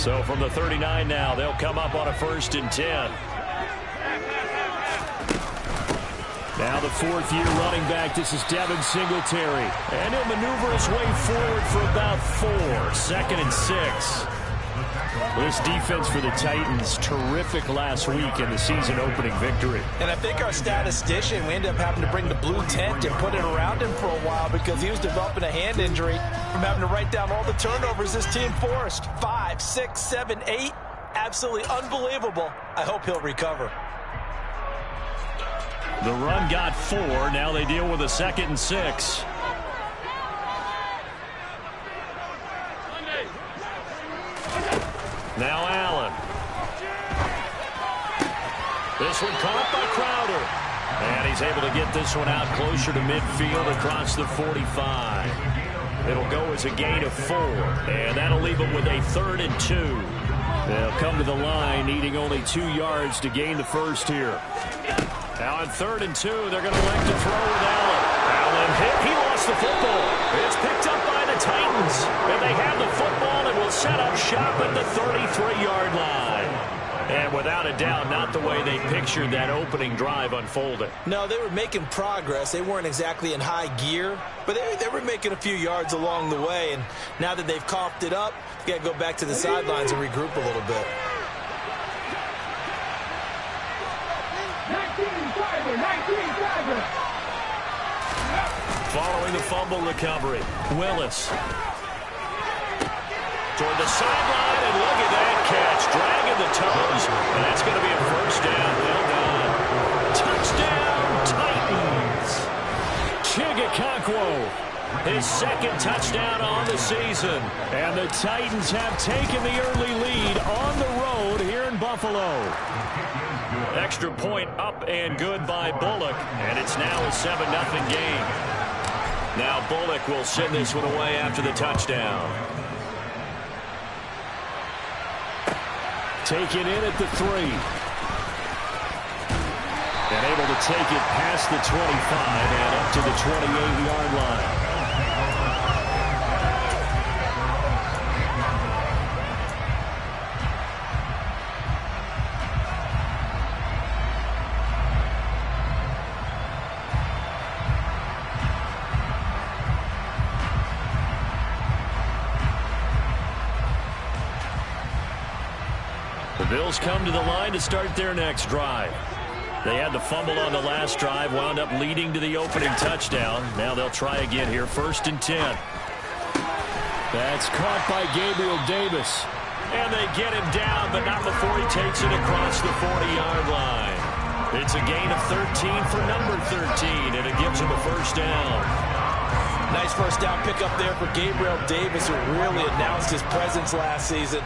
So from the 39 now, they'll come up on a 1st and 10. Now the 4th-year running back. This is Devin Singletary. And he'll maneuver his way forward for about 4. 2nd and 6. This defense for the Titans, terrific last week in the season-opening victory. And I think our statistician, we ended up having to bring the blue tent and put it around him for a while because he was developing a hand injury from having to write down all the turnovers this team forced. 5, 6, 7, 8. Absolutely unbelievable. I hope he'll recover. The run got 4. Now they deal with a 2nd and 6. Now Allen. This one caught by Crowder. And he's able to get this one out closer to midfield across the 45. It'll go as a gain of 4. And that'll leave them with a 3rd and 2. They'll come to the line needing only 2 yards to gain the first here. Now on 3rd and 2, they're going to elect to throw with Allen. Allen hit. He lost the football. It's picked up by the Titans. And they have the football and will set up shop at the 33-yard line. And without a doubt, not the way they pictured that opening drive unfolding. No, they were making progress. They weren't exactly in high gear, but they were making a few yards along the way. And now that they've coughed it up, you got to go back to the sidelines and regroup a little bit. Following the fumble recovery, Willis. Toward the sideline, and look at that catch. Dragging the toes, and that's going to be a 1st down. Well done. Touchdown, Titans. Chigakonkwo, his 2nd touchdown on the season. And the Titans have taken the early lead on the road here in Buffalo. Extra point up and good by Bullock, and it's now a 7-0 game. Now Bullock will send this one away after the touchdown. Take it in at the 3. And able to take it past the 25 and up to the 28-yard line. The Bills come to the line to start their next drive. They had the fumble on the last drive, wound up leading to the opening touchdown. Now they'll try again here, 1st and 10. That's caught by Gabriel Davis. And they get him down, but not before he takes it across the 40-yard line. It's a gain of 13 for number 13, and it gives him a 1st down. Nice 1st down pickup there for Gabriel Davis, who really announced his presence last season.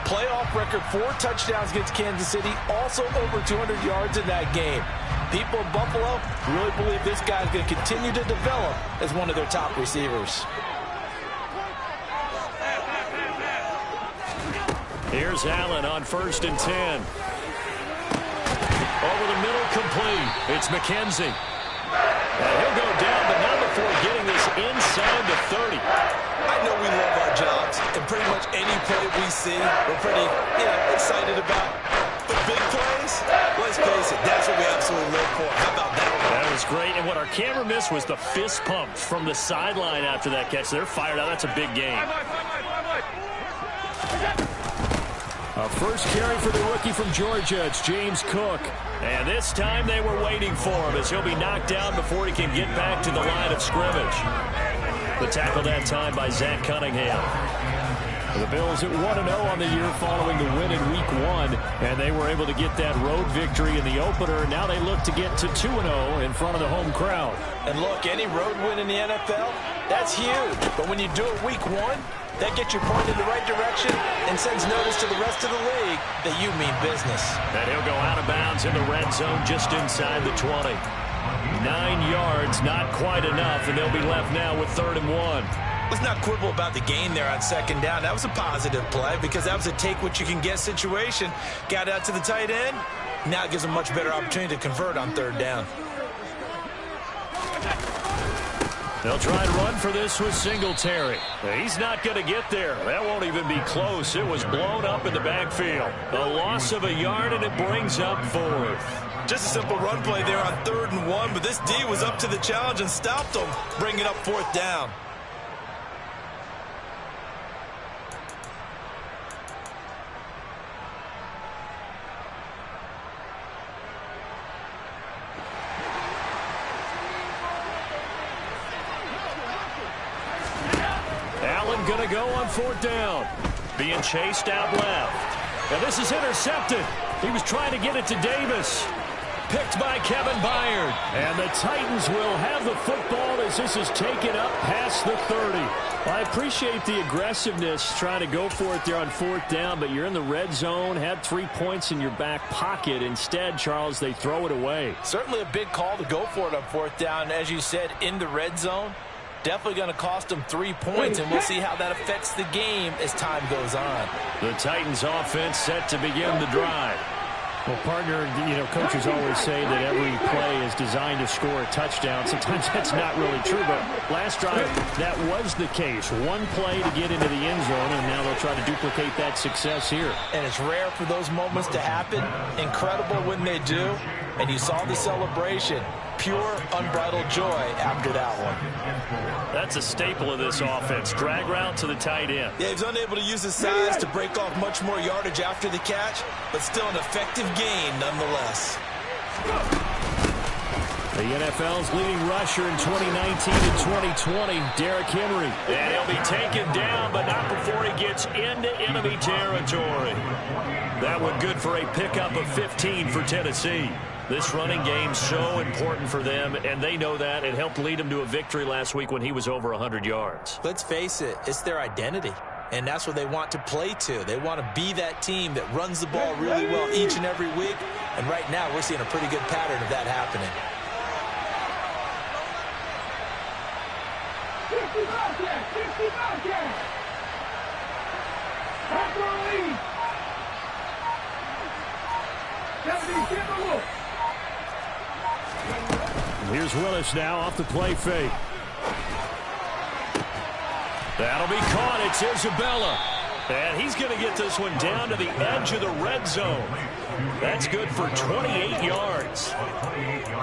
Playoff record, 4 touchdowns against Kansas City, also over 200 yards in that game. People in Buffalo really believe this guy's going to continue to develop as one of their top receivers. Here's Allen on 1st and 10. Over the middle, complete. It's McKenzie. And he'll go down, but not before getting this inside the 30. I know we love our jobs, and pretty much any play we see, we're pretty excited about. But big plays, let's face it, that's what we absolutely live for. How about that one? That was great, and what our camera missed was the fist pump from the sideline after that catch. They're fired out. That's a big game. A 1st carry for the rookie from Georgia. It's James Cook. And this time they were waiting for him as he'll be knocked down before he can get back to the line of scrimmage. The tackle that time by Zach Cunningham. The Bills at 1-0 on the year following the win in Week 1, and they were able to get that road victory in the opener. Now they look to get to 2-0 in front of the home crowd. And look, any road win in the NFL, that's huge. But when you do it Week 1, that gets you pointed in the right direction and sends notice to the rest of the league that you mean business. And he'll go out of bounds in the red zone just inside the 20. 9 yards, not quite enough, and they'll be left now with 3rd and 1. Let's not quibble about the gain there on 2nd down. That was a positive play because that was a take-what-you-can-get situation. Got out to the tight end. Now it gives them a much better opportunity to convert on 3rd down. They'll try and run for this with Singletary. He's not going to get there. That won't even be close. It was blown up in the backfield. A loss of a yard, and it brings up 4th. Just a simple run play there on 3rd and 1, but this D was up to the challenge and stopped them, bringing up 4th down. Going to go on 4th down. Being chased out left. And this is intercepted. He was trying to get it to Davis. Picked by Kevin Byard. And the Titans will have the football as this is taken up past the 30. I appreciate the aggressiveness trying to go for it there on 4th down, but you're in the red zone, had 3 points in your back pocket. Instead, Charles, they throw it away. Certainly a big call to go for it on 4th down. As you said, in the red zone. Definitely going to cost them 3 points, and we'll see how that affects the game as time goes on. The Titans offense set to begin the drive. Well, partner, coaches always say that every play is designed to score a touchdown. Sometimes that's not really true, but last drive, that was the case. One play to get into the end zone, and now they'll try to duplicate that success here. And it's rare for those moments to happen. Incredible when they do. And you saw the celebration. Pure, unbridled joy after that one. That's a staple of this offense. Drag route to the tight end. Yeah, he's unable to use his size to break off much more yardage after the catch, but still an effective gain nonetheless. The NFL's leading rusher in 2019 and 2020, Derrick Henry. And he'll be taken down, but not before he gets into enemy territory. That one good for a pickup of 15 for Tennessee. This running game's so important for them, and they know that. It helped lead them to a victory last week when he was over 100 yards. Let's face it, it's their identity, and that's what they want to play to. They want to be that team that runs the ball really well each and every week, and right now we're seeing a pretty good pattern of that happening. Here's Willis now off the play fake. That'll be caught. It's Isabella. And he's going to get this one down to the edge of the red zone. That's good for 28 yards.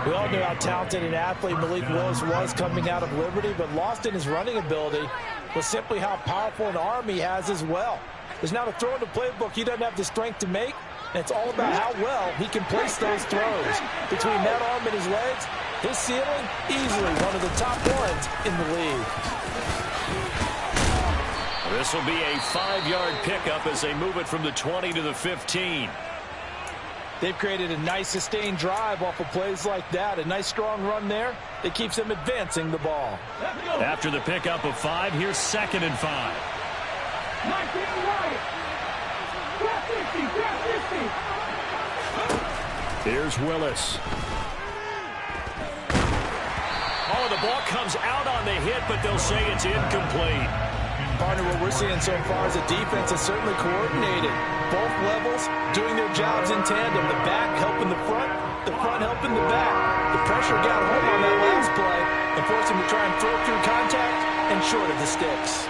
We all knew how talented an athlete Malik Willis was coming out of Liberty, but lost in his running ability was simply how powerful an arm he has as well. There's not a throw in the playbook he doesn't have the strength to make, and it's all about how well he can place those throws. Between that arm and his legs, his ceiling, easily one of the top ones in the league. This will be a 5-yard pickup as they move it from the 20 to the 15. They've created a nice sustained drive off of plays like that. A nice strong run there that keeps them advancing the ball. After the pickup of 5, here's 2nd and 5. Here's Willis. Oh, the ball comes out on the hit, but they'll say it's incomplete. Partner, what we're seeing so far is the defense is certainly coordinated. Both levels doing their jobs in tandem. The back helping the front helping the back. The pressure got home on that last play and forced him to try and throw through contact and short of the sticks.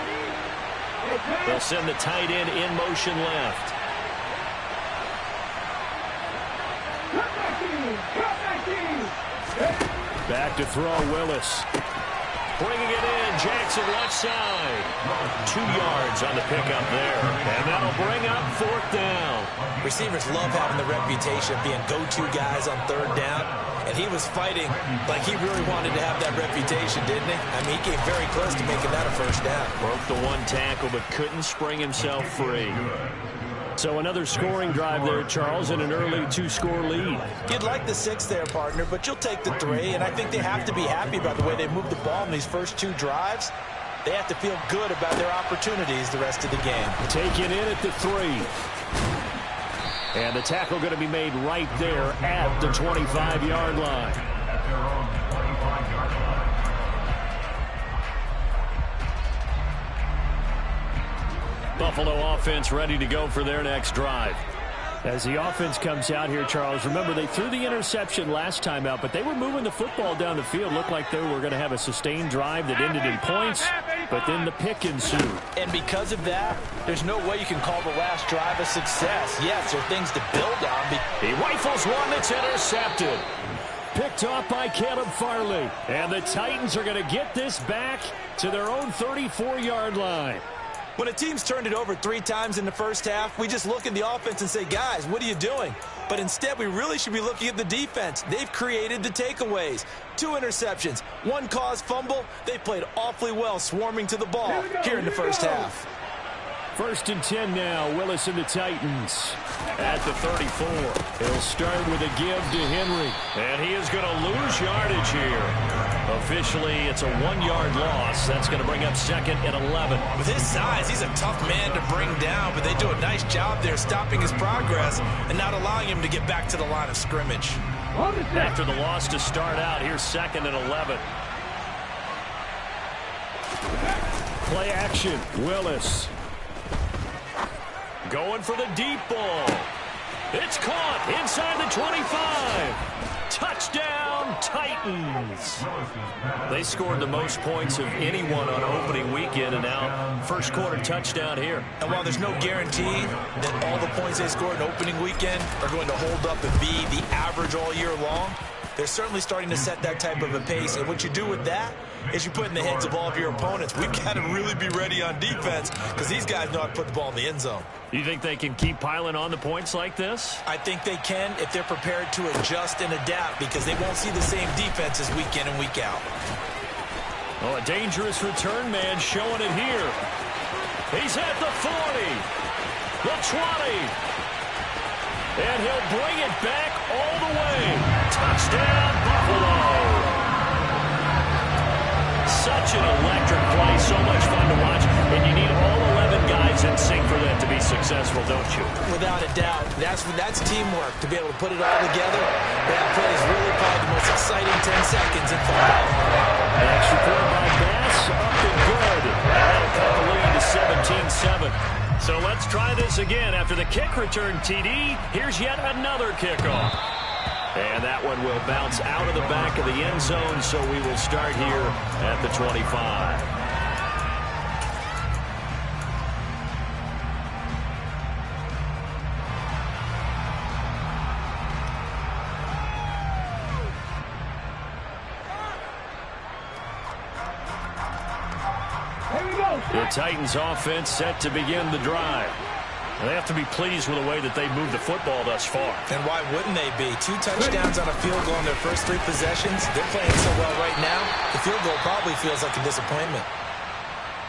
They'll send the tight end in motion left. Back to throw, Willis. Bringing it in, Jackson left side. 2 yards on the pickup there. And that'll bring up 4th down. Receivers love having the reputation of being go-to guys on 3rd down. And he was fighting like he really wanted to have that reputation, didn't he? I mean, he came very close to making that a 1st down. Broke the 1 tackle, but couldn't spring himself free. So another scoring drive there, Charles, and an early 2-score lead. You'd like the 6 there, partner, but you'll take the 3, and I think they have to be happy about the way they moved the ball in these first 2 drives. They have to feel good about their opportunities the rest of the game. Taken in at the 3. And the tackle going to be made right there at the 25-yard line. Buffalo offense ready to go for their next drive. As the offense comes out here, Charles, remember they threw the interception last time out, but they were moving the football down the field. Looked like they were going to have a sustained drive that ended in points, but then the pick ensued. And because of that, there's no way you can call the last drive a success. Yes, there are things to build on. He rifles one that's intercepted. Picked off by Caleb Farley. And the Titans are going to get this back to their own 34-yard line. When a team's turned it over 3 times in the first half, we just look at the offense and say, guys, what are you doing? But instead, we really should be looking at the defense. They've created the takeaways. 2 interceptions, 1 caused fumble. They played awfully well swarming to the ball here in the first half. 1st and 10 now. Willis and the Titans at the 34. He'll start with a give to Henry. And he is going to lose yardage here. Officially, it's a 1-yard loss. That's going to bring up 2nd and 11. With his size, he's a tough man to bring down, but they do a nice job there stopping his progress and not allowing him to get back to the line of scrimmage. After the loss to start out, here's 2nd and 11. Play action. Willis. Going for the deep ball. It's caught inside the 25. Touchdown, Titans. They scored the most points of anyone on opening weekend, and now first quarter touchdown here. And while there's no guarantee that all the points they scored in opening weekend are going to hold up and be the average all year long, they're certainly starting to set that type of a pace. And what you do with that is you put in the heads of all of your opponents, we've got to really be ready on defense because these guys know how to put the ball in the end zone. You think they can keep piling on the points like this? I think they can if they're prepared to adjust and adapt because they won't see the same defenses week in and week out. Oh, a dangerous return man showing it here. He's at the 40, the 20, and he'll bring it back all the way. Touchdown, Buffalo. Such an electric play, so much fun to watch, and you need all 11 guys in sync for that to be successful, don't you? Without a doubt. That's teamwork, to be able to put it all together. That play is really probably the most exciting 10 seconds in football. An extra point by Bass, up and good. That'll cut the lead to 17-7. So let's try this again. After the kick return TD, here's yet another kickoff. And that one will bounce out of the back of the end zone, so we will start here at the 25. The Titans offense set to begin the drive. They have to be pleased with the way that they moved the football thus far. And why wouldn't they be? 2 touchdowns on a field goal in their first 3 possessions. They're playing so well right now, the field goal probably feels like a disappointment.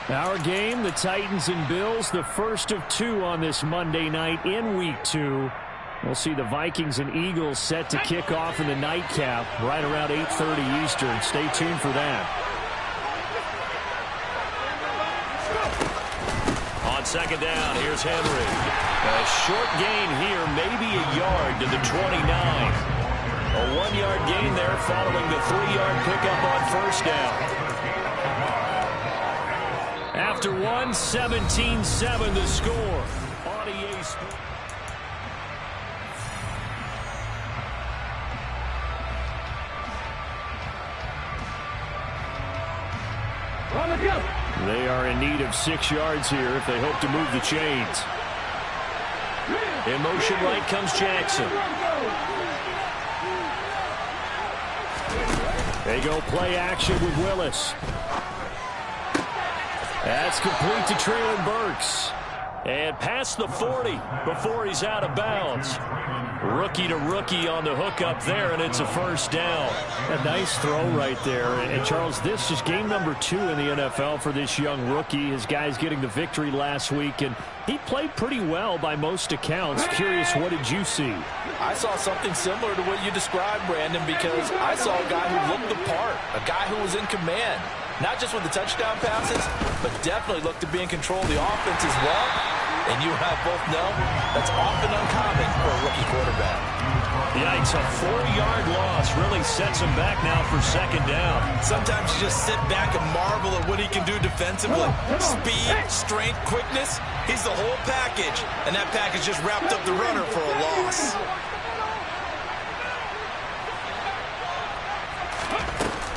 Our game, the Titans and Bills, the first of 2 on this Monday night in Week 2. We'll see the Vikings and Eagles set to kick off in the nightcap right around 8:30 Eastern. Stay tuned for that. On 2nd down, here's Henry. A short gain here, maybe a yard to the 29. A 1-yard gain there following the 3-yard pickup on 1st down. After 1, 17-7 the score. On EA Sports. They are in need of 6 yards here if they hope to move the chains. In motion right comes Jackson. They go play action with Willis. That's complete to Traylon Burks. And past the 40 before he's out of bounds. Rookie to rookie on the hook up there, and it's a 1st down. A nice throw right there. And Charles, this is game number 2 in the NFL for this young rookie. His guys getting the victory last week, and he played pretty well by most accounts. Curious, what did you see? I saw something similar to what you described, Brandon, because I saw a guy who looked the part, a guy who was in command. Not just with the touchdown passes, but definitely looked to be in control of the offense as well. And you and I both know that's often uncommon for a rookie quarterback. Yikes, a 4-yard loss really sets him back now for second down. Sometimes you just sit back and marvel at what he can do defensively. Speed, strength, quickness, he's the whole package. And that package just wrapped up the runner for a loss.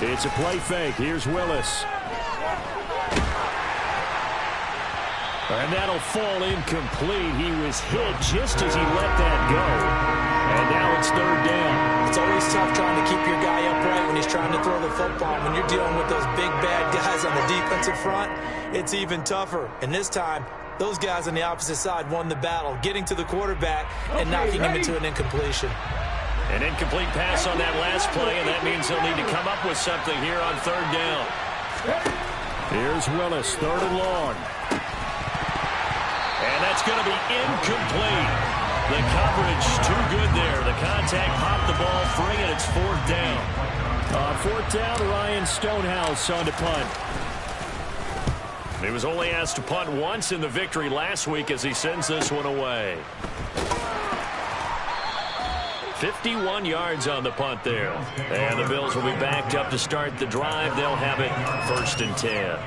It's a play fake. Here's Willis. And that'll fall incomplete. He was hit just as he let that go. And now it's third down. It's always tough trying to keep your guy upright when he's trying to throw the football. When you're dealing with those big, bad guys on the defensive front, it's even tougher. And this time, those guys on the opposite side won the battle, getting to the quarterback and knocking him into an incompletion. An incomplete pass on that last play, and that means they'll need to come up with something here on third down. Here's Willis, third and long. And that's going to be incomplete. The coverage too good there. The contact popped the ball free, and it's fourth down. On fourth down, Ryan Stonehouse on to punt. He was only asked to punt once in the victory last week as he sends this one away. 51 yards on the punt there. And the Bills will be backed up to start the drive. They'll have it first and 10.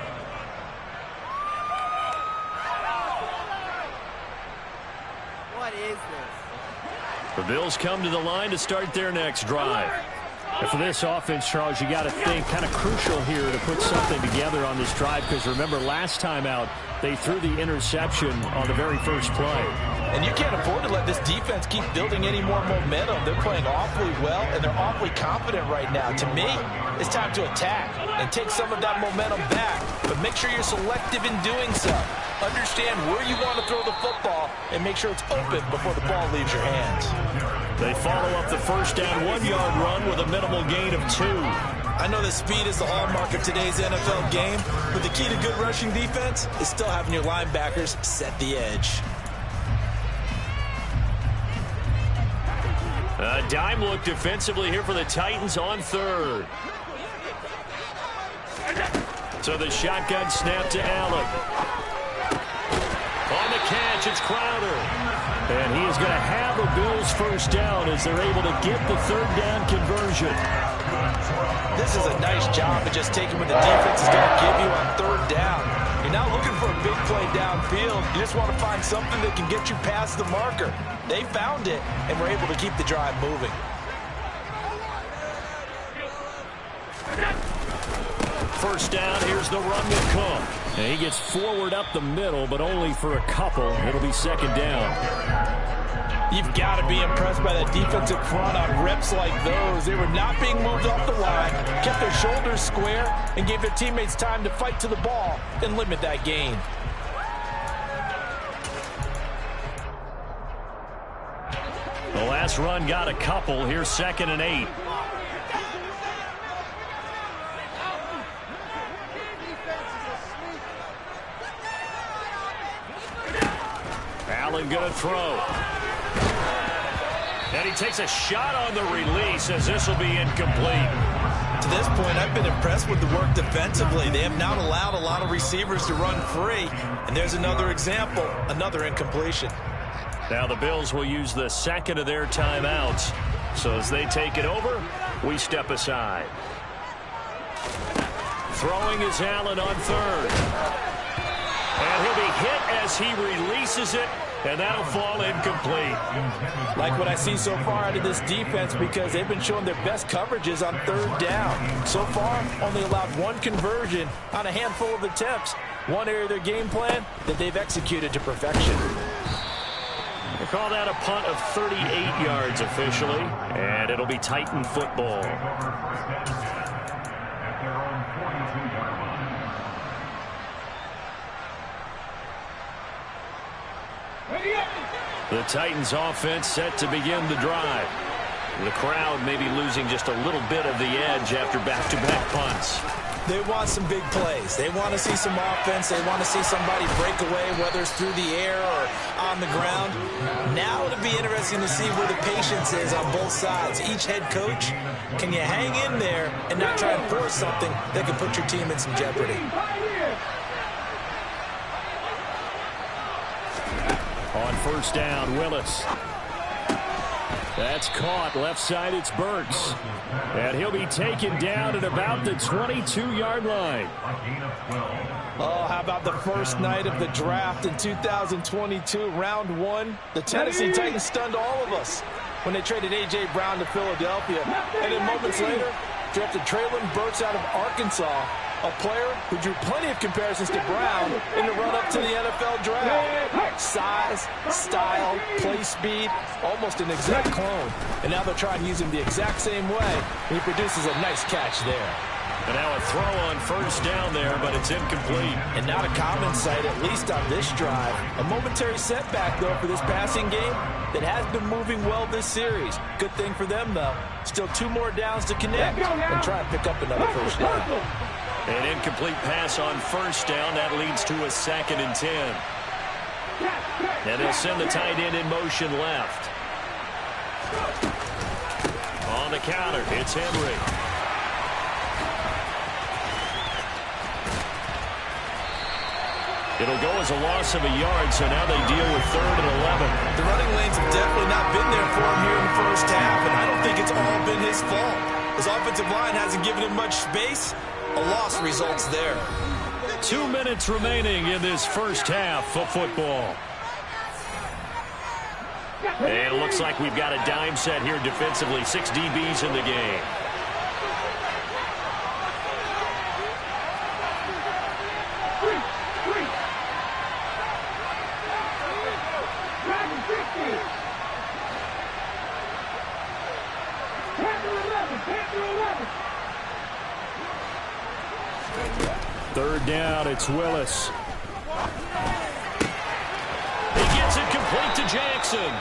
What is this? The Bills come to the line to start their next drive. And for this offense, Charles, you got to think kind of crucial here to put something together on this drive, because remember last time out they threw the interception on the very first play. And you can't afford to let this defense keep building any more momentum. They're playing awfully well, and they're awfully confident right now. To me, it's time to attack and take some of that momentum back. But make sure you're selective in doing so. Understand where you want to throw the football and make sure it's open before the ball leaves your hands. They follow up the first down 1-yard run with a minimal gain of 2. I know that speed is the hallmark of today's NFL game, but the key to good rushing defense is still having your linebackers set the edge. A dime look defensively here for the Titans on third. So the shotgun snap to Allen. On the catch, it's Crowder. And he is going to have the Bills first down as they're able to get the third down conversion. This is a nice job of just taking what the defense is going to give you on third down. You're not looking for a big play downfield. You just want to find something that can get you past the marker. They found it and were able to keep the drive moving. First down, here's the run with Cook. And he gets forward up the middle, but only for a couple. It'll be second down. You've got to be impressed by that defensive front on reps like those. They were not being moved off the line, kept their shoulders square, and gave their teammates time to fight to the ball and limit that gain. The last run got a couple. Here's second and 8. Allen going to throw. And he takes a shot on the release as this will be incomplete. To this point, I've been impressed with the work defensively. They have not allowed a lot of receivers to run free. And there's another example, another incompletion. Now the Bills will use the second of their timeouts. So as they take it over, we step aside. Throwing is Allen on third. And he'll be hit as he releases it, and that'll fall incomplete. Like what I see so far out of this defense, because they've been showing their best coverages on third down. So far, only allowed one conversion on a handful of attempts. One area of their game plan that they've executed to perfection. They call that a punt of 38 yards officially, and it'll be Titan football. The Titans offense set to begin the drive. The crowd may be losing just a little bit of the edge after back-to-back punts. They want some big plays. They want to see some offense. They want to see somebody break away, whether it's through the air or on the ground. Now it'll be interesting to see where the patience is on both sides. Each head coach, can you hang in there and not try and force something that could put your team in some jeopardy? On first down, Willis. That's caught. Left side, it's Burks. And he'll be taken down at about the 22-yard line. Oh, how about the first night of the draft in 2022, round 1? The Tennessee Titans stunned all of us when they traded A.J. Brown to Philadelphia. And then moments later, drafted Treylon Burks out of Arkansas, a player who drew plenty of comparisons to Brown in the run-up to the NFL draft. Size, style, play speed, almost an exact clone. And now they're trying to use him the exact same way. He produces a nice catch there. And now a throw on first down there, but it's incomplete. And not a common sight, at least on this drive. A momentary setback, though, for this passing game that has been moving well this series. Good thing for them, though. Still 2 more downs to connect and try and pick up another first down. An incomplete pass on first down. That leads to a 2nd and 10. And they'll send the tight end in motion left. On the counter, it's Henry. It'll go as a loss of a yard, so now they deal with 3rd and 11. The running lanes have definitely not been there for him here in the first half, and I don't think it's all been his fault. His offensive line hasn't given him much space. A loss results there. 2 minutes remaining in this first half of football. And it looks like we've got a dime set here defensively. 6 DBs in the game. Third down, it's Willis. He gets it complete to Jackson.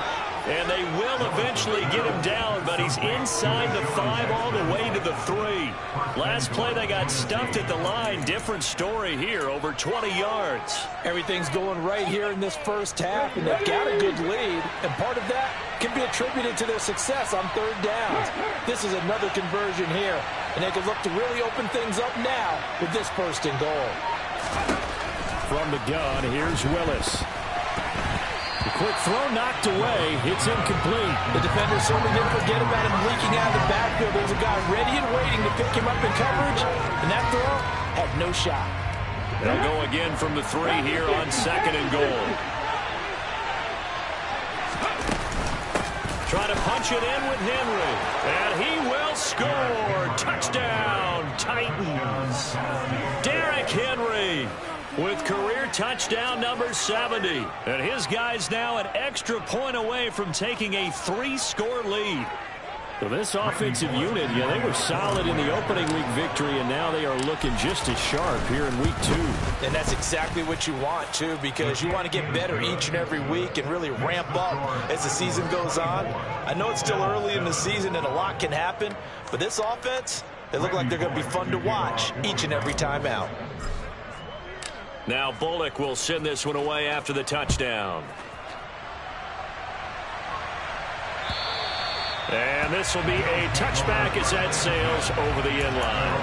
And they will eventually get him down, but he's inside the 5 all the way to the 3. Last play, they got stuffed at the line. Different story here, over 20 yards. Everything's going right here in this first half, and they've got a good lead. And part of that can be attributed to their success on 3rd downs. This is another conversion here, and they can look to really open things up now with this 1st and goal. From the gun, here's Willis. The quick throw knocked away. It's incomplete. The defender certainly didn't forget about him leaking out of the backfield. There was a guy ready and waiting to pick him up in coverage, and that throw had no shot. They'll go again from the 3 here on 2nd and goal. Trying to punch it in with Henry. And he will score. Touchdown, Titans. Derrick Henry with career touchdown number 70. And his guys now an extra point away from taking a 3-score lead. So this offensive unit, yeah, they were solid in the opening week victory, and now they are looking just as sharp here in week 2. And that's exactly what you want, too, because you want to get better each and every week and really ramp up as the season goes on. I know it's still early in the season and a lot can happen, but this offense, they look like they're going to be fun to watch each and every time out. Now Bullock will send this one away after the touchdown. And this will be a touchback as that sails over the end line.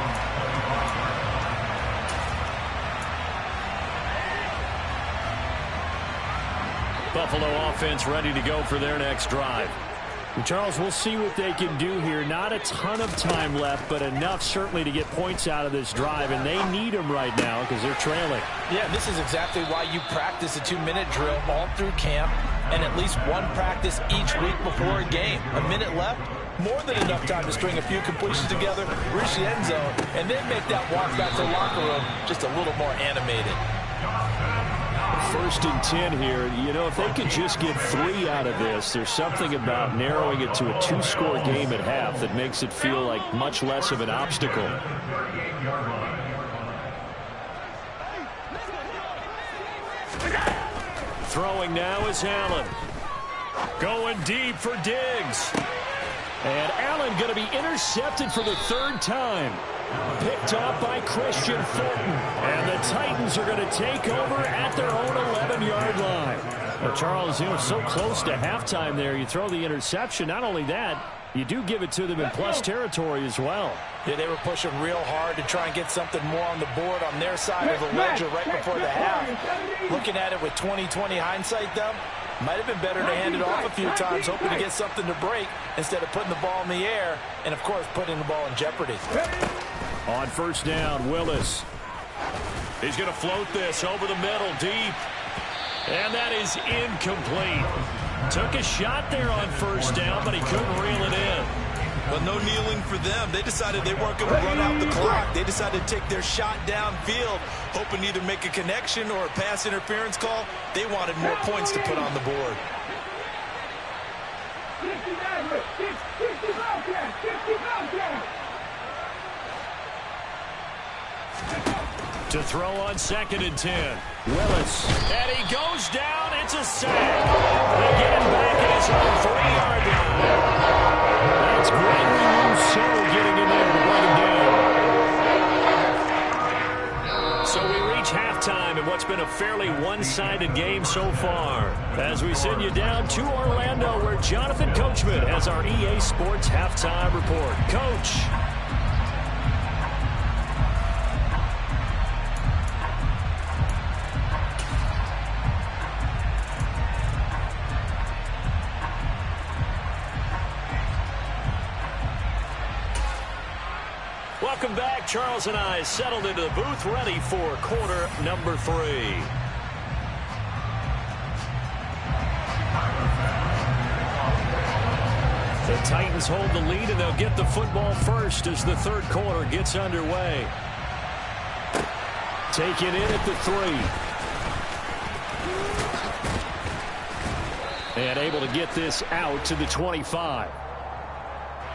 Buffalo offense ready to go for their next drive. And Charles, we'll see what they can do here. Not a ton of time left, but enough certainly to get points out of this drive, and they need them right now because they're trailing. Yeah, this is exactly why you practice a 2-minute drill all through camp and at least one practice each week before a game. A minute left, more than enough time to string a few completions together, reach the end zone, and then make that walk back to the locker room just a little more animated. 1st and 10 here. You know, if they could just get 3 out of this, there's something about narrowing it to a 2-score game at half that makes it feel like much less of an obstacle. Throwing now is Allen. Going deep for Diggs. And Allen going to be intercepted for the 3rd time. Picked up by Christian Fulton. And the Titans are going to take over at their own 11-yard line. Well, Charles, you know, so close to halftime there. You throw the interception. Not only that, you do give it to them in plus territory as well. Yeah, they were pushing real hard to try and get something more on the board on their side of the ledger right before the half. Looking at it with 20/20 hindsight, though, Might have been better to hand it off a few times, hoping to get something to break instead of putting the ball in the air and, of course, putting the ball in jeopardy. On first down, Willis. He's going to float this over the middle deep. And that is incomplete. Took a shot there on first down, but he couldn't reel it in. But no kneeling for them. They decided they weren't going to run out the clock. They decided to take their shot downfield, hoping to either make a connection or a pass interference call. They wanted more points to put on the board. To throw on 2nd and 10. Willis. And he goes down. It's a sack. They get him back at his own 3-yard line. That's Gregory Rousseau getting in there to bring him down. So we reach halftime in what's been a fairly one-sided game so far. As we send you down to Orlando, where Jonathan Coachman has our EA Sports halftime report. Coach. Welcome back. Charles and I settled into the booth, ready for quarter number 3. The Titans hold the lead, and they'll get the football first as the third quarter gets underway. Taken in at the 3. And able to get this out to the 25.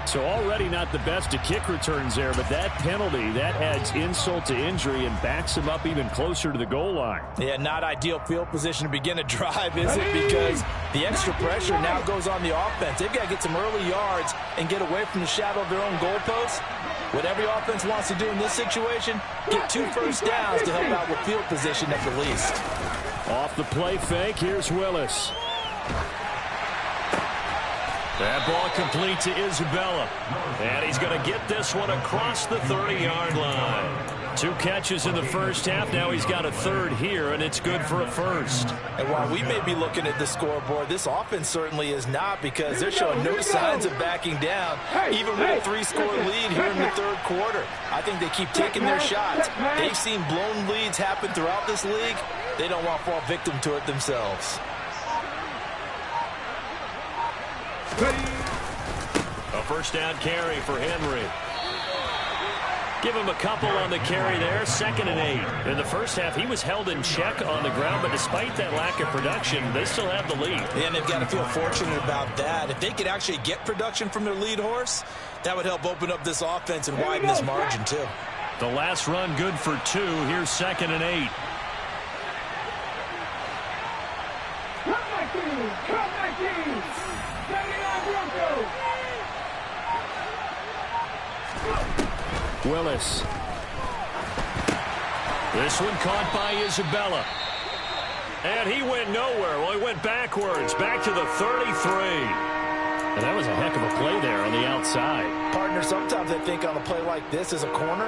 So already not the best of kick returns there, but that penalty, that adds insult to injury and backs him up even closer to the goal line. Yeah, not ideal field position to begin a drive, is it? Because the extra pressure now goes on the offense. They've got to get some early yards and get away from the shadow of their own goalposts. What every offense wants to do in this situation, get 2 first downs to help out with field position at the least. Off the play fake, here's Willis. That ball complete to Isabella. And he's going to get this one across the 30-yard line. 2 catches in the first half. Now he's got a third here, and it's good for a first. And while we may be looking at the scoreboard, this offense certainly is not, because they're showing no signs of backing down, even with a 3-score lead here in the third quarter. I think they keep taking their shots. They've seen blown leads happen throughout this league. They don't want to fall victim to it themselves. A first down carry for Henry. Give him a couple on the carry there. 2nd and 8. In the first half, he was held in check on the ground, but despite that lack of production, they still have the lead. And they've got to feel fortunate about that. If they could actually get production from their lead horse, that would help open up this offense and widen this margin too. The last run good for 2. Here's 2nd and 8. Willis. This one caught by Isabella. And he went nowhere. Well, he went backwards, back to the 33. And that was a heck of a play there on the outside. Partner, sometimes I think on a play like this as a corner,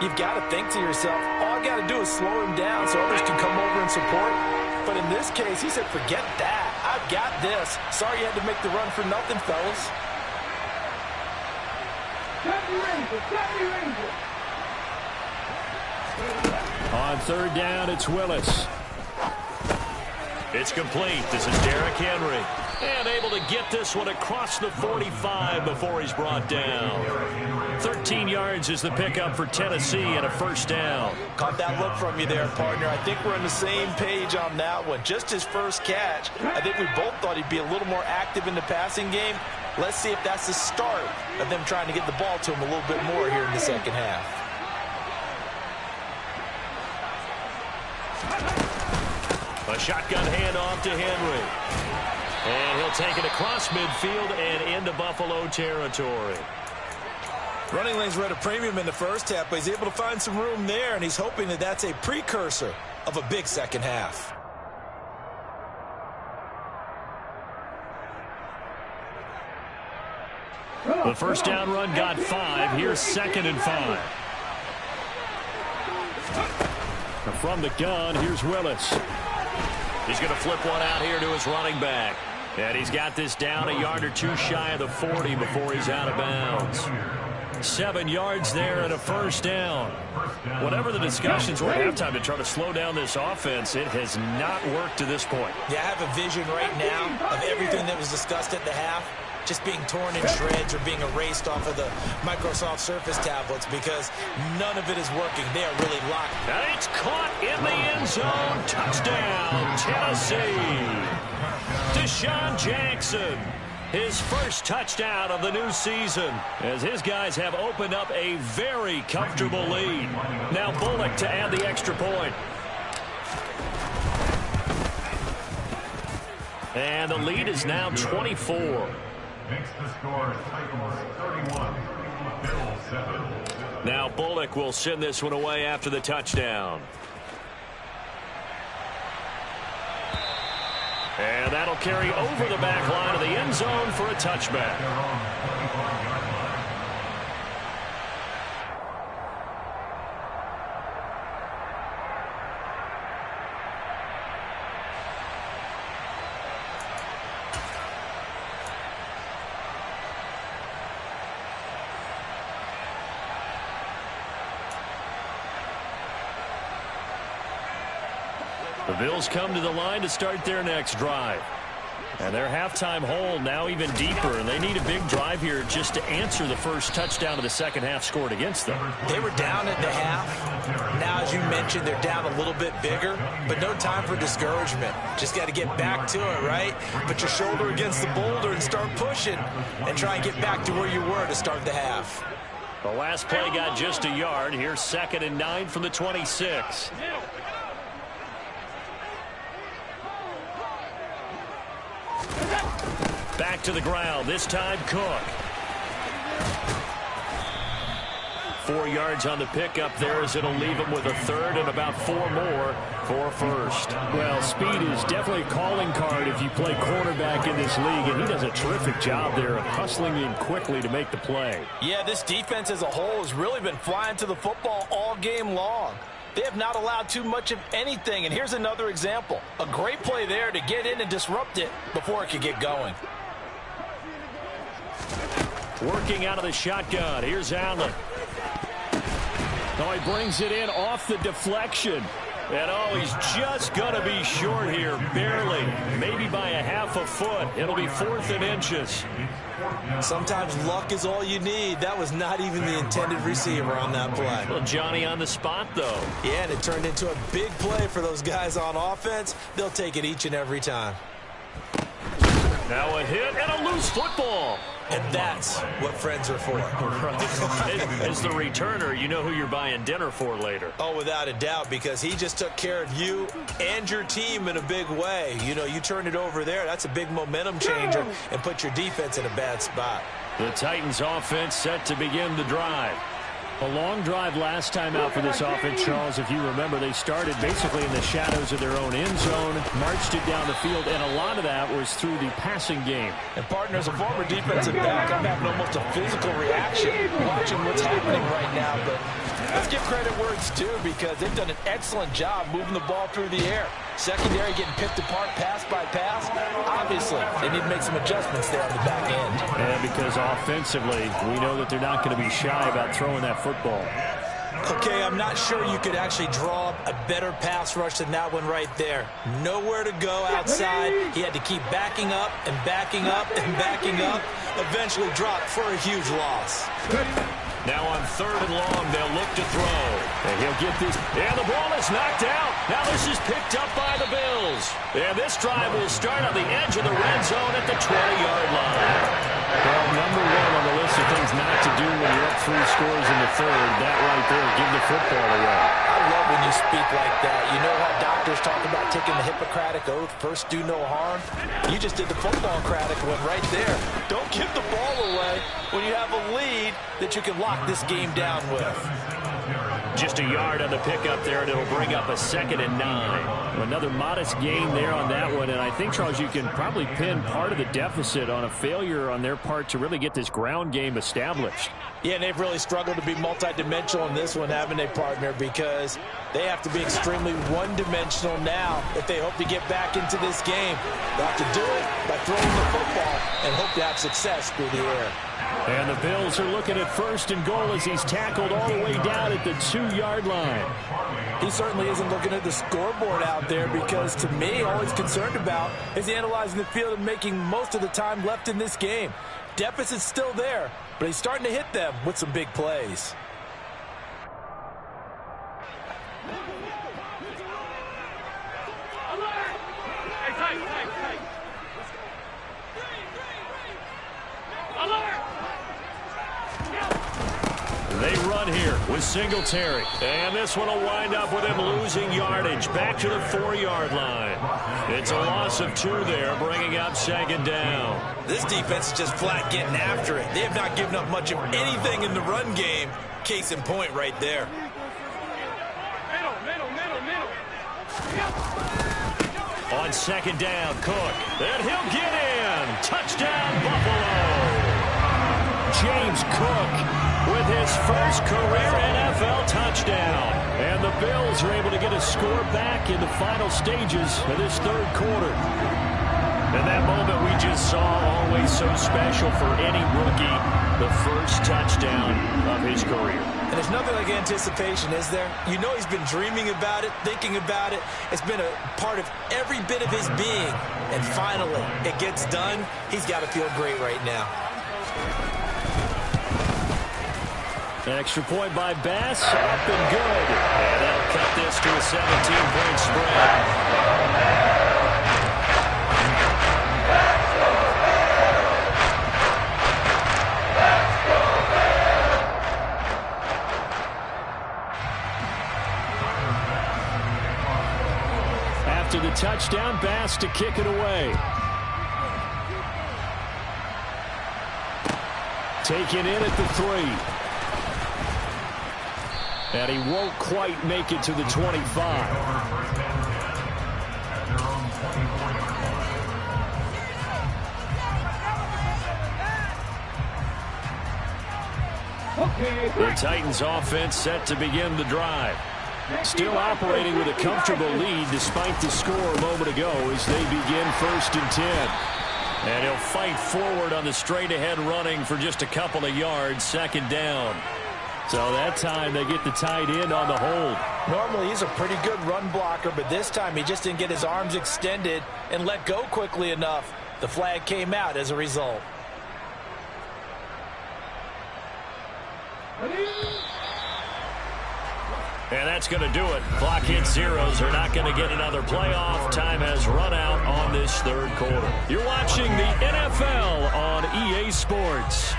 you've got to think to yourself, all I got to do is slow him down so others can come over and support. But in this case, he said, forget that. I've got this. Sorry you had to make the run for nothing, fellas. On third down, it's Willis. It's complete. This is Derrick Henry. And able to get this one across the 45 before he's brought down. 13 yards is the pickup for Tennessee and a first down. Caught that look from you there, partner. I think we're on the same page on that one. Just his first catch. I think we both thought he'd be a little more active in the passing game. Let's see if that's the start of them trying to get the ball to him a little bit more here in the second half. A shotgun handoff to Henry. And he'll take it across midfield and into Buffalo territory. Running lanes were at a premium in the first half, but he's able to find some room there, and he's hoping that that's a precursor of a big second half. The first down run got 5. Here's 2nd and 5. From the gun, here's Willis. He's going to flip one out here to his running back. And he's got this down a yard or two shy of the 40 before he's out of bounds. 7 yards there and a first down. Whatever the discussions were at halftime to try to slow down this offense, it has not worked to this point. Yeah, I have a vision right now of everything that was discussed at the half just being torn in shreds or being erased off of the Microsoft Surface tablets because none of it is working. They are really locked. And it's caught in the end zone. Touchdown, Tennessee. Deshaun Jackson, his first touchdown of the new season, as his guys have opened up a very comfortable lead. Now Bullock to add the extra point. And the lead is now 24. Now Bullock will send this one away after the touchdown. And that'll carry over the back line of the end zone for a touchback. The Bills come to the line to start their next drive. And their halftime hole now even deeper, and they need a big drive here just to answer the first touchdown of the second half scored against them. They were down at the half. Now, as you mentioned, they're down a little bit bigger, but no time for discouragement. Just got to get back to it, right? Put your shoulder against the boulder and start pushing and try and get back to where you were to start the half. The last play got just a yard. Here's 2nd and 9 from the 26. Back to the ground, this time Cook. 4 yards on the pickup there as it'll leave him with a third and about 4 more for a first. Well, speed is definitely a calling card if you play quarterback in this league, and he does a terrific job there of hustling in quickly to make the play. Yeah, this defense as a whole has really been flying to the football all game long. They have not allowed too much of anything, and here's another example. A great play there to get in and disrupt it before it could get going. Working out of the shotgun. Here's Allen. Oh, he brings it in off the deflection. And oh, he's just going to be short here, barely. Maybe by a half a foot. It'll be 4th and inches. Sometimes luck is all you need. That was not even the intended receiver on that play. Well, Johnny on the spot, though. Yeah, and it turned into a big play for those guys on offense. They'll take it each and every time. Now a hit and a loose football. And that's what friends are for. As the returner, you know who you're buying dinner for later. Oh, without a doubt, because he just took care of you and your team in a big way. You know, you turn it over there, that's a big momentum changer, and put your defense in a bad spot. The Titans offense set to begin the drive. A long drive last time out for this offense, Charles. If you remember, they started basically in the shadows of their own end zone, marched it down the field, and a lot of that was through the passing game. And, partner, as a former defensive back, I'm having almost a physical reaction watching what's happening right now. But let's give credit where it's due because they've done an excellent job moving the ball through the air. Secondary getting picked apart pass by pass. Obviously, they need to make some adjustments there on the back end. And because offensively, we know that they're not going to be shy about throwing that football. Okay, I'm not sure you could actually draw up a better pass rush than that one right there. Nowhere to go outside. He had to keep backing up and backing up and backing up. Eventually dropped for a huge loss. Now on 3rd and long, they'll look to throw. And he'll get this. And the ball is knocked out. Now this is picked up by the Bills. And this drive will start on the edge of the red zone at the 20-yard line. Well, number 1 on the list of things not to do when you're up 3 scores in the 3rd, that right there, give the football away. I love when you speak like that. You know how doctors talk about taking the Hippocratic Oath, first do no harm? You just did the football-cratic one right there. Don't give the ball away when you have a lead that you can lock this game down with. Just a yard on the pickup there, and it'll bring up a 2nd and 9. Another modest gain there on that one, and I think, Charles, you can probably pin part of the deficit on a failure on their part to really get this ground game established. Yeah, and they've really struggled to be multidimensional in this one, haven't they, partner? Because they have to be extremely one-dimensional now if they hope to get back into this game. They'll have to do it by throwing the football and hope to have success through the air. And the Bills are looking at 1st and goal as he's tackled all the way down at the 2-yard line. He certainly isn't looking at the scoreboard out there because, to me, all he's concerned about is analyzing the field and making most of the time left in this game. Deficit's still there, but he's starting to hit them with some big plays. They run here with Singletary. And this one will wind up with him losing yardage back to the 4-yard line. It's a loss of 2 there, bringing up 2nd down. This defense is just flat getting after it. They have not given up much of anything in the run game. Case in point right there. On 2nd down, Cook. And he'll get in. Touchdown, Buffalo. James Cook with his first career NFL touchdown. And the Bills are able to get a score back in the final stages of this 3rd quarter. And that moment we just saw, always so special for any rookie, the first touchdown of his career. And there's nothing like anticipation, is there? You know he's been dreaming about it, thinking about it. It's been a part of every bit of his being. And finally, it gets done. He's got to feel great right now. An extra point by Bass, up and good. And that'll cut this to a 17-point spread. After the touchdown, Bass to kick it away. Taken in at the 3. And he won't quite make it to the 25. The Titans offense set to begin the drive. Still operating with a comfortable lead despite the score a moment ago as they begin 1st and 10. And he'll fight forward on the straight-ahead running for just a couple of yards, 2nd down. So that time they get the tight end on the hold. Normally he's a pretty good run blocker, but this time he just didn't get his arms extended and let go quickly enough. The flag came out as a result. And that's going to do it. Clock hits zeros. They're not going to get another playoff. Time has run out on this 3rd quarter. You're watching the NFL on EA Sports.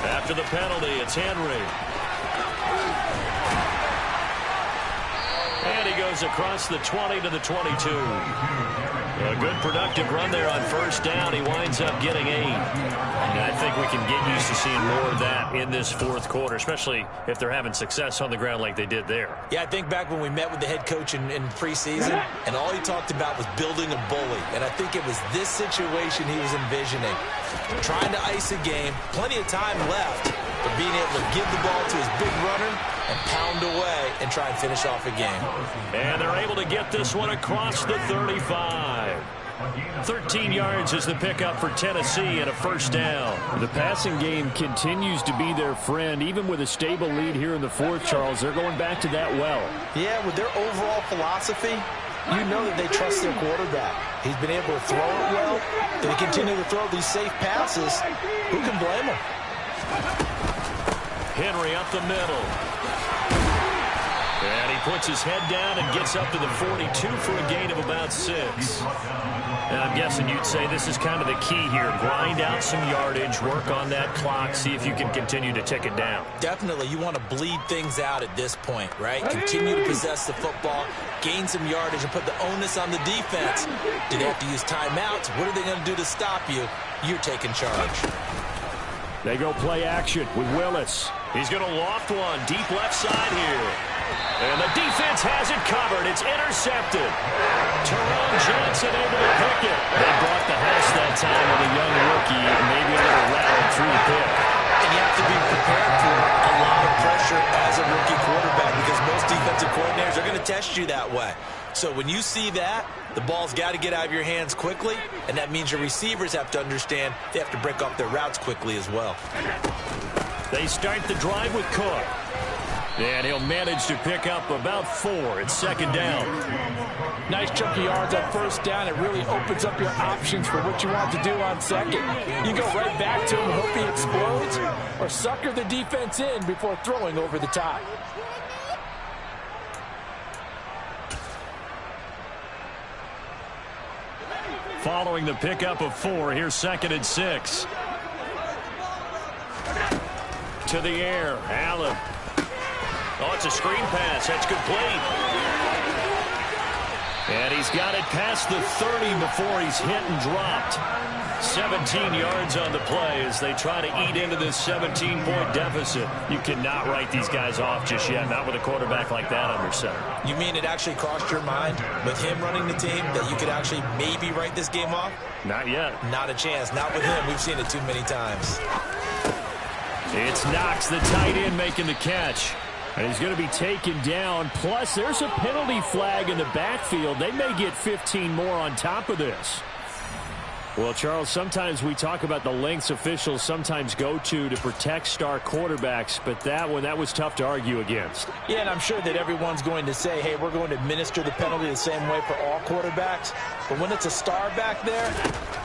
After the penalty, it's Henry. And he goes across the 20 to the 22. A good productive run there on 1st down. He winds up getting 8. And I think we can get used to seeing more of that in this 4th quarter, especially if they're having success on the ground like they did there. Yeah, I think back when we met with the head coach in preseason, and all he talked about was building a bully. And I think it was this situation he was envisioning. Trying to ice a game, plenty of time left, but being able to give the ball to his big runner and pound away and try and finish off a game. And they're able to get this one across the 35. 13 yards is the pickup for Tennessee and a 1st down. The passing game continues to be their friend. Even with a stable lead here in the 4th, Charles, they're going back to that well. Yeah, with their overall philosophy, you know that they trust their quarterback. He's been able to throw it well. They continue to throw these safe passes. Who can blame him? Henry up the middle. And he puts his head down and gets up to the 42 for a gain of about 6. And I'm guessing you'd say this is kind of the key here. Grind out some yardage, work on that clock, see if you can continue to tick it down. Definitely. You want to bleed things out at this point, right? Continue to possess the football, gain some yardage, and put the onus on the defense. Do they have to use timeouts? What are they going to do to stop you? You're taking charge. They go play action with Willis. He's going to loft one deep left side here. And the defense has it covered. It's intercepted. Terrell Johnson able to pick it. They brought the house that time with a young rookie, maybe a little rattled through the pick. And you have to be prepared for a lot of pressure as a rookie quarterback because most defensive coordinators are going to test you that way. So when you see that, the ball's got to get out of your hands quickly, and that means your receivers have to understand they have to break off their routes quickly as well. They start the drive with Cook. And he'll manage to pick up about 4. It's second down. Nice chunk of yards on first down. It really opens up your options for what you want to do on second. You go right back to him and hope he explodes, or sucker the defense in before throwing over the top. Following the pickup of 4, here's second and 6. To the air, Allen. Oh, it's a screen pass. That's complete. And he's got it past the 30 before he's hit and dropped. 17 yards on the play as they try to eat into this 17-point deficit. You cannot write these guys off just yet, not with a quarterback like that under center. You mean it actually crossed your mind with him running the team that you could actually maybe write this game off? Not yet. Not a chance. Not with him. We've seen it too many times. It's Knox, the tight end, making the catch. And he's going to be taken down. Plus, there's a penalty flag in the backfield. They may get 15 more on top of this. Well, Charles, sometimes we talk about the lengths officials sometimes go to protect star quarterbacks, but that was tough to argue against. Yeah, and I'm sure that everyone's going to say, hey, we're going to administer the penalty the same way for all quarterbacks. But when it's a star back there,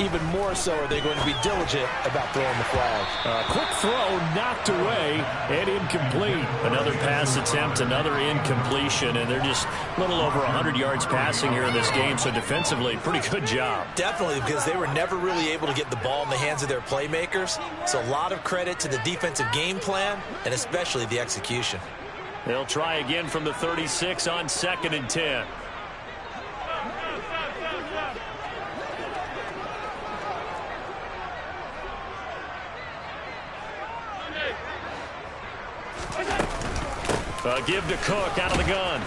even more so are they going to be diligent about throwing the flag. Quick throw knocked away and incomplete. Another pass attempt, another incompletion, and they're just a little over 100 yards passing here in this game, so defensively, pretty good job. Definitely, because they were never really able to get the ball in the hands of their playmakers. So a lot of credit to the defensive game plan and especially the execution. They'll try again from the 36 on second and 10. Give to Cook out of the gun.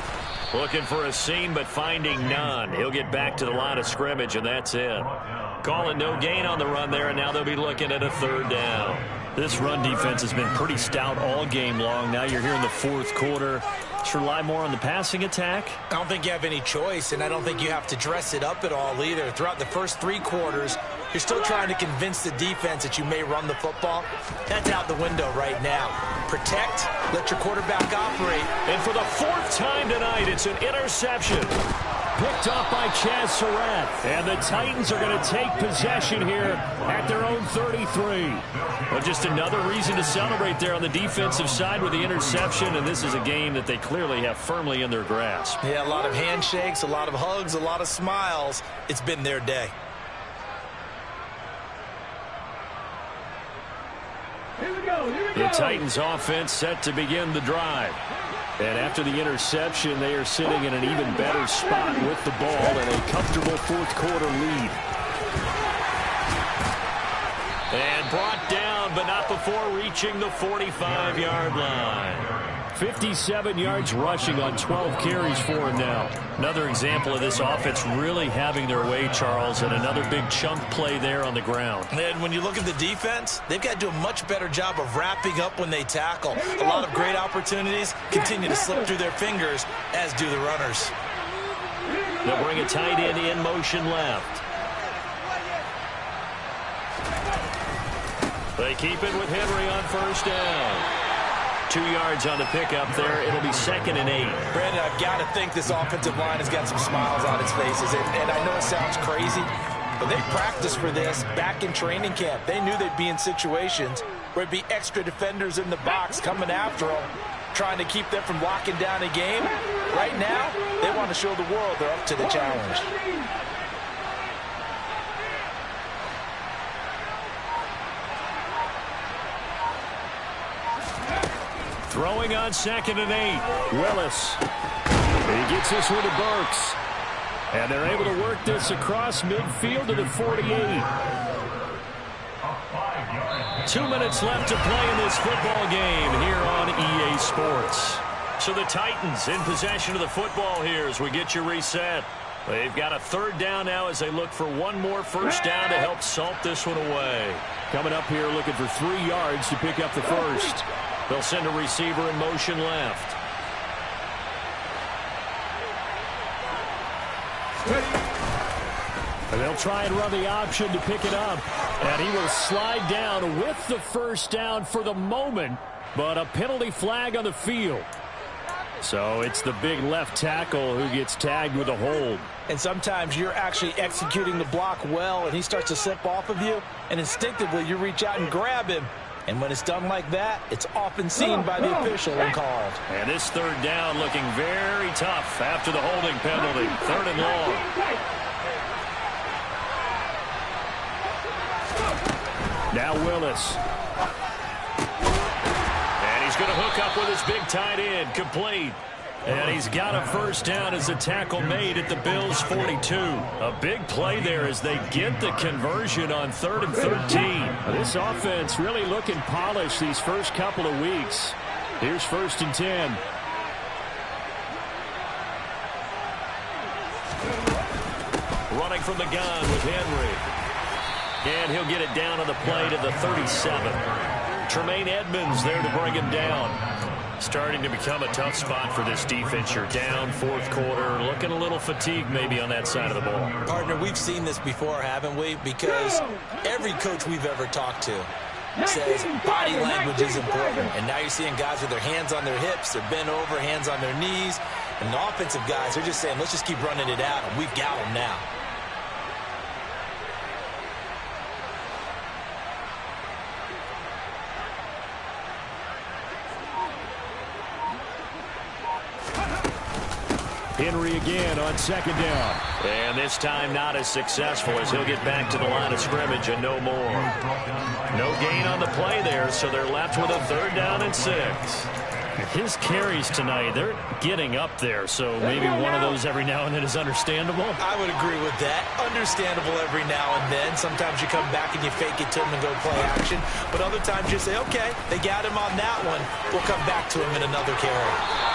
Looking for a seam, but finding none. He'll get back to the line of scrimmage, and that's it. Calling no gain on the run there, and now they'll be looking at a third down. This run defense has been pretty stout all game long. Now you're here in the fourth quarter. Just rely more on the passing attack? I don't think you have any choice, and I don't think you have to dress it up at all either. Throughout the first 3 quarters, you're still trying to convince the defense that you may run the football. That's out the window right now. Protect, let your quarterback operate. And for the 4th time tonight, it's an interception. Picked off by Chaz Surratt. And the Titans are going to take possession here at their own 33. Well, just another reason to celebrate there on the defensive side with the interception, and this is a game that they clearly have firmly in their grasp. Yeah, a lot of handshakes, a lot of hugs, a lot of smiles. It's been their day. The Titans offense set to begin the drive. And after the interception, they are sitting in an even better spot with the ball and a comfortable fourth quarter lead. And brought down, but not before reaching the 45-yard line. 57 yards rushing on 12 carries for him now. Another example of this offense really having their way, Charles, and another big chunk play there on the ground. And when you look at the defense, they've got to do a much better job of wrapping up when they tackle. A lot of great opportunities continue to slip through their fingers, as do the runners. They'll bring a tight end in motion left. They keep it with Henry on first down. 2 yards on the pickup there. It'll be 2nd and 8. Brandon, I've got to think this offensive line has got some smiles on its faces. And I know it sounds crazy, but they practiced for this back in training camp. They knew they'd be in situations where it'd be extra defenders in the box coming after them, trying to keep them from locking down a game. Right now, they want to show the world they're up to the challenge. Throwing on 2nd and 8. Willis. He gets this one to Burks. And they're able to work this across midfield to the 48. 2 minutes left to play in this football game here on EA Sports. So the Titans in possession of the football here as we get you reset. They've got a 3rd down now as they look for one more first down to help salt this one away. Coming up here looking for 3 yards to pick up the first. They'll send a receiver in motion left. And they'll try and run the option to pick it up. And he will slide down with the first down for the moment. But a penalty flag on the field. So it's the big left tackle who gets tagged with a hold. And sometimes you're actually executing the block well, and he starts to slip off of you, and instinctively you reach out and grab him. And when it's done like that, it's often seen by the official and called. And this 3rd down looking very tough after the holding penalty. 3rd and long. Now Willis. And he's going to hook up with his big tight end. Complete. And he's got a first down as the tackle made at the Bills' 42. A big play there as they get the conversion on 3rd and 13. This offense really looking polished these first couple of weeks. Here's 1st and 10. Running from the gun with Henry. And he'll get it down on the play to the 37. Tremaine Edmonds there to bring him down. Starting to become a tough spot for this defense. You're down 4th quarter. Looking a little fatigued maybe on that side of the ball. Partner, we've seen this before, haven't we? Because every coach we've ever talked to says body language is important. And now you're seeing guys with their hands on their hips. They're bent over, hands on their knees. And the offensive guys are just saying, let's just keep running it out. And we've got them now. Henry again on 2nd down. And this time not as successful as he'll get back to the line of scrimmage and no more. No gain on the play there, so they're left with a 3rd down and 6. His carries tonight, they're getting up there, so maybe one of those every now and then is understandable. I would agree with that. Understandable every now and then. Sometimes you come back and you fake it to him and go play action. But other times you say, okay, they got him on that one. We'll come back to him in another carry.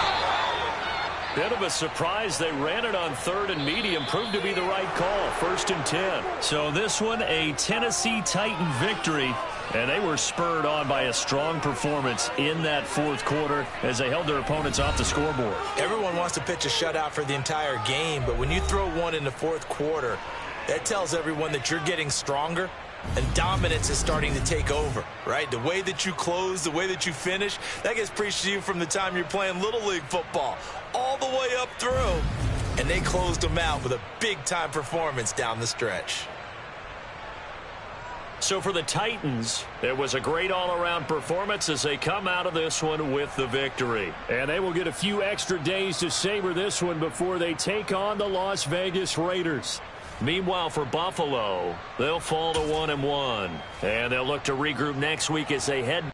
Bit of a surprise. They ran it on 3rd and medium. Proved to be the right call. 1st and 10. So this one, a Tennessee Titan victory. And they were spurred on by a strong performance in that 4th quarter as they held their opponents off the scoreboard. Everyone wants to pitch a shutout for the entire game, but when you throw one in the 4th quarter, that tells everyone that you're getting stronger. And dominance is starting to take over, right? The way that you close, the way that you finish, that gets preached to you from the time you're playing Little League football all the way up through. And they closed them out with a big-time performance down the stretch. So for the Titans, it was a great all-around performance as they come out of this one with the victory. And they will get a few extra days to savor this one before they take on the Las Vegas Raiders. Meanwhile, for Buffalo, they'll fall to 1-1. And they'll look to regroup next week as they head